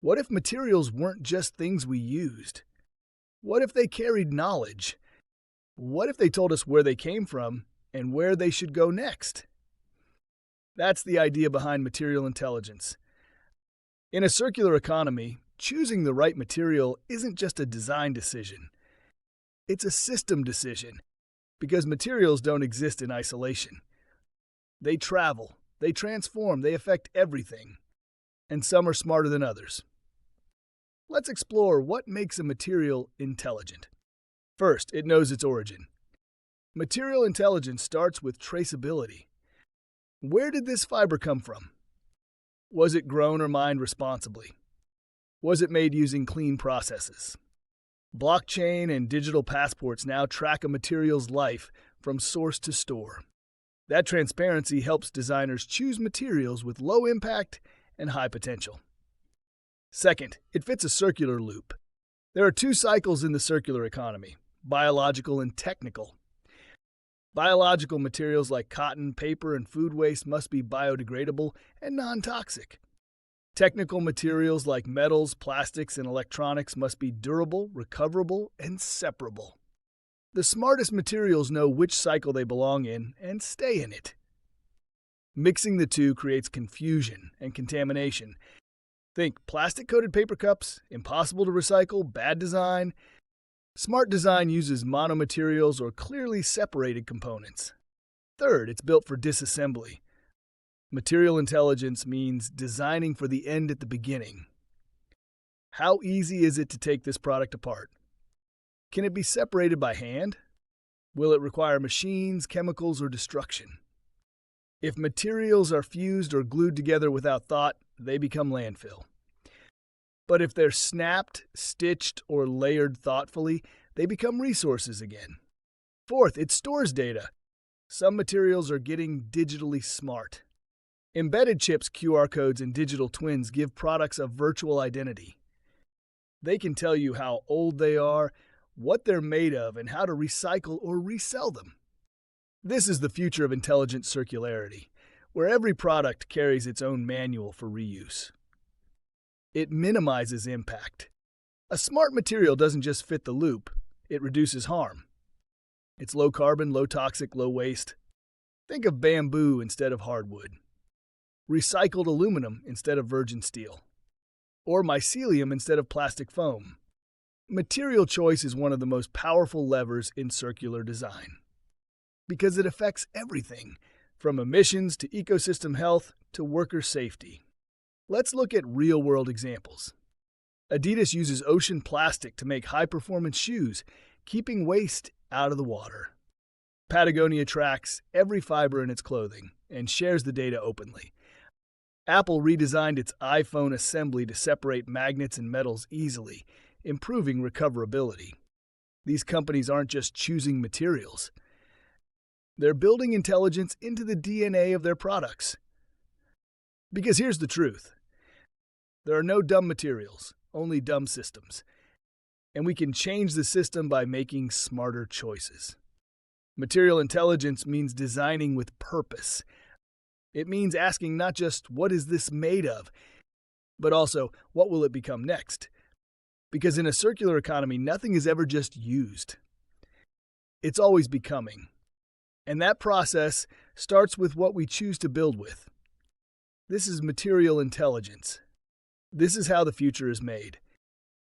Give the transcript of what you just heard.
What if materials weren't just things we used? What if they carried knowledge? What if they told us where they came from and where they should go next? That's the idea behind material intelligence. In a circular economy, choosing the right material isn't just a design decision. It's a system decision, because materials don't exist in isolation. They travel, they transform, they affect everything, and some are smarter than others. Let's explore what makes a material intelligent. First, it knows its origin. Material intelligence starts with traceability. Where did this fiber come from? Was it grown or mined responsibly? Was it made using clean processes? Blockchain and digital passports now track a material's life from source to store. That transparency helps designers choose materials with low impact and high potential. Second, it fits a circular loop. There are two cycles in the circular economy: biological and technical. Biological materials like cotton, paper, and food waste must be biodegradable and non-toxic. Technical materials like metals, plastics, and electronics must be durable, recoverable, and separable. The smartest materials know which cycle they belong in and stay in it. Mixing the two creates confusion and contamination. Think plastic-coated paper cups, impossible to recycle, bad design. Smart design uses monomaterials or clearly separated components. Third, it's built for disassembly. Material intelligence means designing for the end at the beginning. How easy is it to take this product apart? Can it be separated by hand? Will it require machines, chemicals, or destruction? If materials are fused or glued together without thought, they become landfill. But if they're snapped, stitched, or layered thoughtfully, they become resources again. Fourth, it stores data. Some materials are getting digitally smart. Embedded chips, QR codes, and digital twins give products a virtual identity. They can tell you how old they are, what they're made of, and how to recycle or resell them. This is the future of intelligent circularity, where every product carries its own manual for reuse. It minimizes impact. A smart material doesn't just fit the loop, it reduces harm. It's low carbon, low toxic, low waste. Think of bamboo instead of hardwood. Recycled aluminum instead of virgin steel. Or mycelium instead of plastic foam. Material choice is one of the most powerful levers in circular design, because it affects everything, from emissions to ecosystem health to worker safety. Let's look at real-world examples. Adidas uses ocean plastic to make high-performance shoes, keeping waste out of the water. Patagonia tracks every fiber in its clothing and shares the data openly. Apple redesigned its iPhone assembly to separate magnets and metals easily, improving recoverability. These companies aren't just choosing materials. They're building intelligence into the DNA of their products. Because here's the truth. There are no dumb materials, only dumb systems. And we can change the system by making smarter choices. Material intelligence means designing with purpose. It means asking not just, what is this made of, but also, what will it become next? Because in a circular economy, nothing is ever just used. It's always becoming. And that process starts with what we choose to build with. This is material intelligence. This is how the future is made.